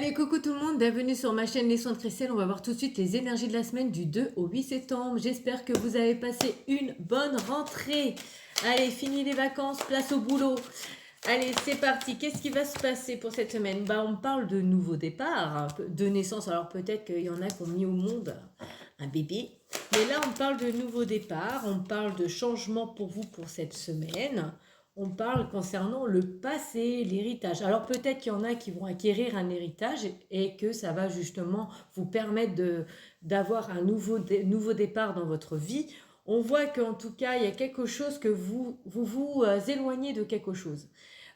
Allez, coucou tout le monde, bienvenue sur ma chaîne Les Soins de Christelle. On va voir tout de suite les énergies de la semaine du 2 au 8 septembre. J'espère que vous avez passé une bonne rentrée. Allez, fini les vacances, place au boulot. Allez, c'est parti. Qu'est-ce qui va se passer pour cette semaine? On parle de nouveau départ, de naissance. Alors peut-être qu'il y en a qui ont mis au monde un bébé. Mais là, on parle de nouveau départ. On parle de changement pour vous pour cette semaine. On parle concernant le passé, l'héritage. Alors peut-être qu'il y en a qui vont acquérir un héritage et que ça va justement vous permettre d'avoir un nouveau départ dans votre vie. On voit qu'en tout cas, il y a quelque chose que vous éloignez de quelque chose.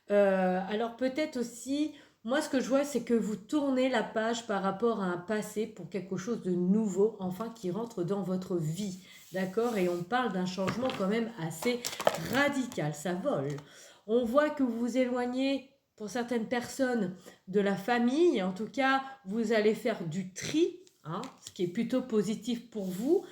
Alors peut-être aussi, moi ce que je vois, c'est que vous tournez la page par rapport à un passé pour quelque chose de nouveau, enfin qui rentre dans votre vie. D'accord? Et on parle d'un changement quand même assez radical, ça vole. On voit que vous vous éloignez pour certaines personnes de la famille, en tout cas vous allez faire du tri, hein, ce qui est plutôt positif pour vous.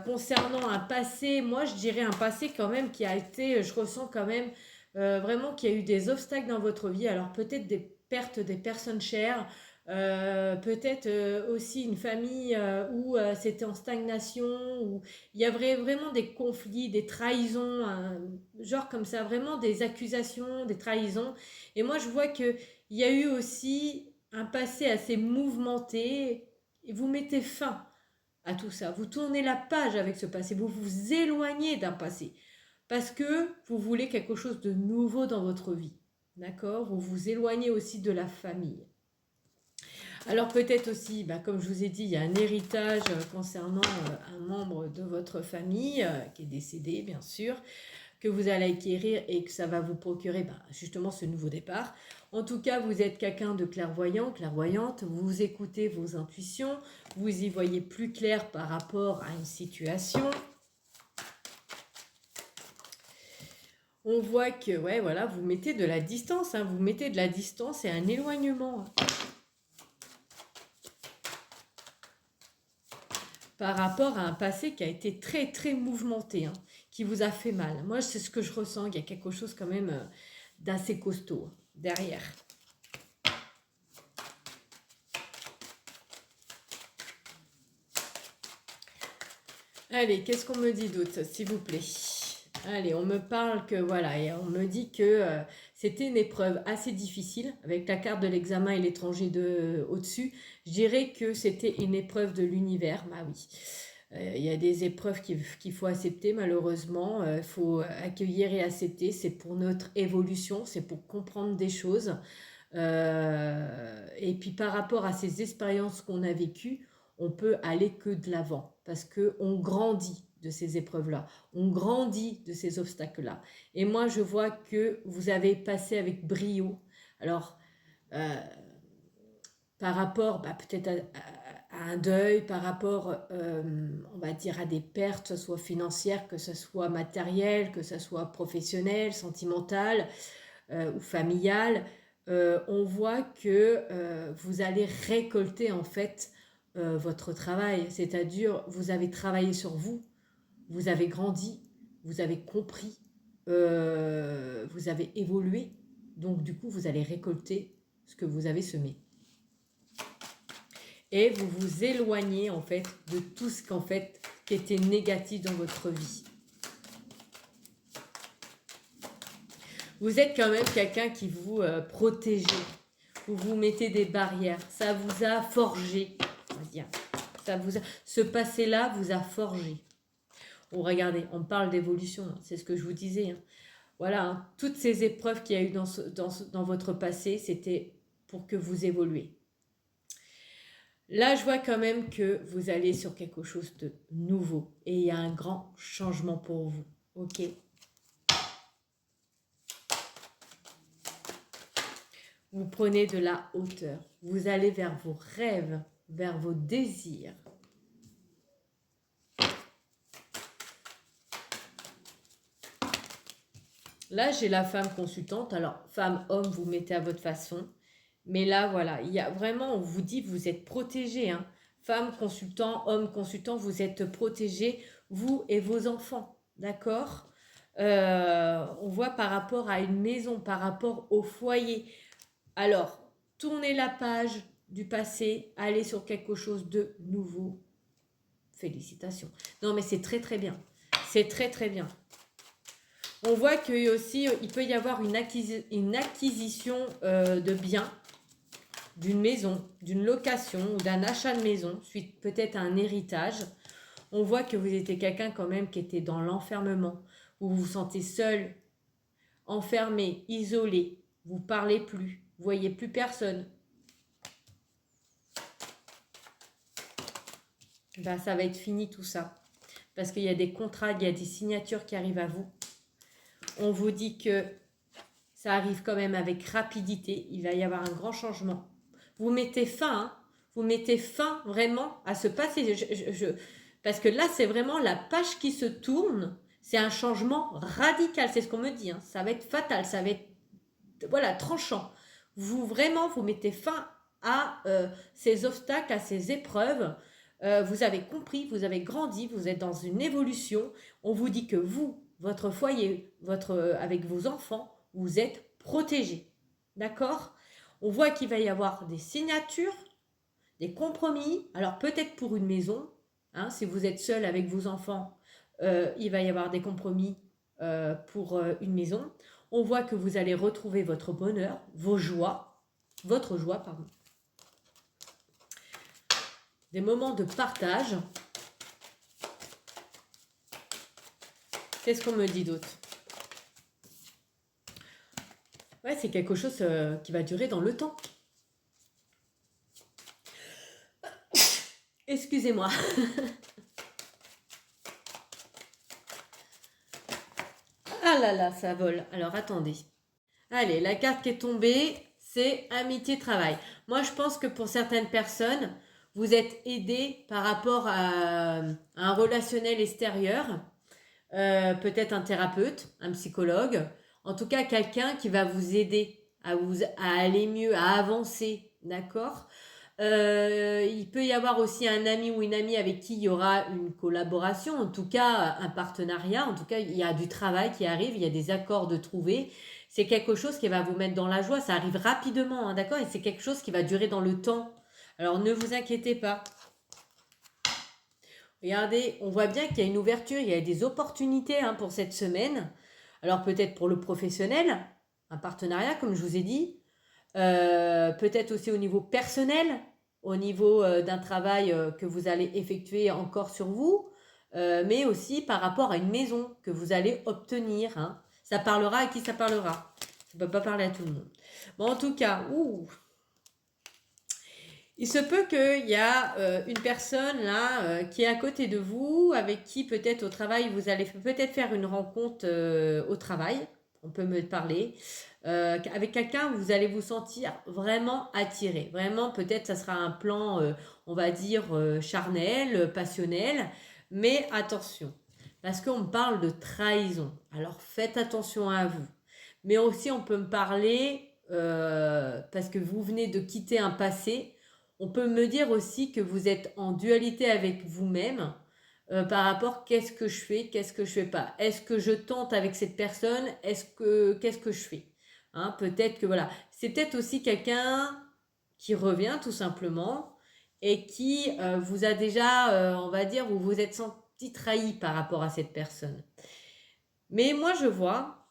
Concernant un passé, moi je dirais un passé quand même qui a été, je ressens quand même vraiment qu'il y a eu des obstacles dans votre vie, alors peut-être des pertes des personnes chères, peut-être aussi une famille où c'était en stagnation, où il y avait vraiment des conflits, des trahisons, genre comme ça, vraiment des accusations, des trahisons. Et moi je vois qu'il y a eu aussi un passé assez mouvementé et vous mettez fin à tout ça. Vous tournez la page avec ce passé, vous vous éloignez d'un passé parce que vous voulez quelque chose de nouveau dans votre vie. D'accord? Vous vous éloignez aussi de la famille. Alors peut-être aussi, comme je vous ai dit, il y a un héritage concernant un membre de votre famille qui est décédé, bien sûr, que vous allez acquérir et que ça va vous procurer justement ce nouveau départ. En tout cas, vous êtes quelqu'un de clairvoyant, clairvoyante, vous écoutez vos intuitions, vous y voyez plus clair par rapport à une situation. On voit que, ouais, voilà, vous mettez de la distance, hein, vous mettez de la distance et un éloignement par rapport à un passé qui a été très, très mouvementé, hein, qui vous a fait mal. Moi, c'est ce que je ressens, il y a quelque chose quand même d'assez costaud derrière. Allez, qu'est-ce qu'on me dit d'autre, s'il vous plaît? Allez, on me parle que voilà, et on me dit que c'était une épreuve assez difficile avec la carte de l'examen et l'étranger au-dessus. Je dirais que c'était une épreuve de l'univers, bah oui. Il y a des épreuves qu'il faut accepter malheureusement, il faut accueillir et accepter, c'est pour notre évolution, c'est pour comprendre des choses. Et puis par rapport à ces expériences qu'on a vécues, on peut aller que de l'avant parce qu'on grandit de ces épreuves-là, on grandit de ces obstacles-là. Et moi, je vois que vous avez passé avec brio. Alors, par rapport peut-être à un deuil, par rapport, on va dire, à des pertes, que ce soit financières, que ce soit matérielles, que ce soit professionnelles, sentimentales ou familiales, on voit que vous allez récolter en fait votre travail, c'est-à-dire vous avez travaillé sur vous, vous avez grandi, vous avez compris, vous avez évolué, donc du coup vous allez récolter ce que vous avez semé. Et vous vous éloignez en fait de tout ce qu'en fait qui était négatif dans votre vie. Vous êtes quand même quelqu'un qui vous protégez, vous vous mettez des barrières, ça vous a forgé, on va dire. Ce passé-là vous a forgé. Oh, regardez, on parle d'évolution, hein, c'est ce que je vous disais. Hein. Voilà, hein, toutes ces épreuves qu'il y a eu dans votre passé, c'était pour que vous évoluez. Là, je vois quand même que vous allez sur quelque chose de nouveau et il y a un grand changement pour vous. Ok? Vous prenez de la hauteur. Vous allez vers vos rêves, vers vos désirs. Là, j'ai la femme consultante. Alors, femme, homme, vous mettez à votre façon. Mais là, voilà, il y a vraiment, on vous dit, vous êtes protégé. Hein. Femme consultant, homme consultant, vous êtes protégé, vous et vos enfants. D'accord? On voit par rapport à une maison, par rapport au foyer. Alors, tournez la page, du passé, aller sur quelque chose de nouveau. Félicitations. Non, mais c'est très très bien. C'est très très bien. On voit qu'il aussi, il peut y avoir une acquisition de biens, d'une maison, d'une location ou d'un achat de maison, suite peut-être à un héritage. On voit que vous étiez quelqu'un quand même qui était dans l'enfermement, où vous vous sentez seul, enfermé, isolé, vous ne parlez plus, vous voyez plus personne. Ben, ça va être fini tout ça. Parce qu'il y a des contrats, il y a des signatures qui arrivent à vous. On vous dit que ça arrive quand même avec rapidité. Il va y avoir un grand changement. Vous mettez fin, hein, vous mettez fin vraiment à ce passé. Parce que là, c'est vraiment la page qui se tourne. C'est un changement radical, c'est ce qu'on me dit. Hein. Ça va être fatal, ça va être voilà, tranchant. Vous mettez fin à ces obstacles, à ces épreuves. Vous avez compris, vous avez grandi, vous êtes dans une évolution. On vous dit que vous, votre foyer, avec vos enfants, vous êtes protégés. D'accord? On voit qu'il va y avoir des signatures, des compromis. Alors peut-être pour une maison, hein, si vous êtes seul avec vos enfants, il va y avoir des compromis pour une maison. On voit que vous allez retrouver votre bonheur, votre joie, pardon. Des moments de partage. Qu'est-ce qu'on me dit d'autre? Ouais, c'est quelque chose qui va durer dans le temps. Excusez-moi. Ah là là, ça vole. Alors attendez. Allez, la carte qui est tombée, c'est amitié-travail. Moi, je pense que pour certaines personnes, vous êtes aidé par rapport à un relationnel extérieur, peut-être un thérapeute, un psychologue, en tout cas quelqu'un qui va vous aider à aller mieux, à avancer, d'accord? Il peut y avoir aussi un ami ou une amie avec qui il y aura une collaboration, en tout cas un partenariat, en tout cas il y a du travail qui arrive, il y a des accords de trouver. C'est quelque chose qui va vous mettre dans la joie, ça arrive rapidement, hein, d'accord? Et c'est quelque chose qui va durer dans le temps. Alors ne vous inquiétez pas. Regardez, on voit bien qu'il y a une ouverture, il y a des opportunités hein, pour cette semaine. Alors peut-être pour le professionnel, un partenariat comme je vous ai dit. Peut-être aussi au niveau personnel, au niveau d'un travail que vous allez effectuer encore sur vous, mais aussi par rapport à une maison que vous allez obtenir. Hein. Ça parlera à qui ça parlera. Ça ne peut pas parler à tout le monde. Bon, en tout cas, il se peut qu'il y a une personne là qui est à côté de vous, avec qui peut-être au travail, vous allez peut-être faire une rencontre au travail. On peut me parler. Avec quelqu'un, vous allez vous sentir vraiment attiré. Vraiment, peut-être ça sera un plan, on va dire, charnel, passionnel. Mais attention, parce qu'on me parle de trahison. Alors faites attention à vous. Mais aussi, on peut me parler, parce que vous venez de quitter un passé, on peut me dire aussi que vous êtes en dualité avec vous-même par rapport qu'est-ce que je fais, qu'est-ce que je fais pas. Est-ce que je tente avec cette personne? Qu'est-ce que je fais? Hein, peut-être que voilà. C'est peut-être aussi quelqu'un qui revient tout simplement et qui vous a déjà, on va dire, vous vous êtes senti trahi par rapport à cette personne. Mais moi, je vois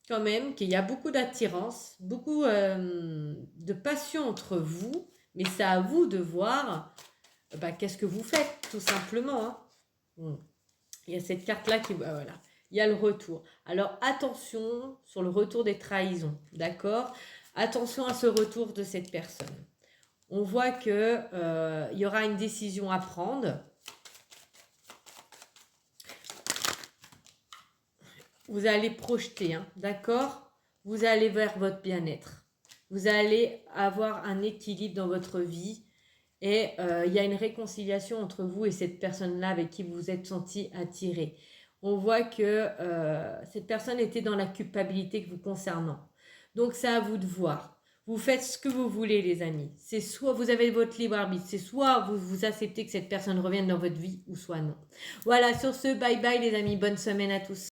quand même qu'il y a beaucoup d'attirance, beaucoup de passion entre vous, mais c'est à vous de voir qu'est-ce que vous faites, tout simplement. Hein. Il y a cette carte-là qui... voilà. Il y a le retour. Alors, attention sur le retour des trahisons, d'accord? Attention à ce retour de cette personne. On voit qu'il y aura une décision à prendre. Vous allez projeter, hein, d'accord? Vous allez vers votre bien-être. Vous allez avoir un équilibre dans votre vie. Et il y a une réconciliation entre vous et cette personne-là avec qui vous vous êtes senti attiré. On voit que cette personne était dans la culpabilité vous concernant. Donc c'est à vous de voir. Vous faites ce que vous voulez, les amis. C'est soit vous avez votre libre arbitre, c'est soit vous acceptez que cette personne revienne dans votre vie, ou soit non. Voilà, sur ce, bye bye les amis, bonne semaine à tous.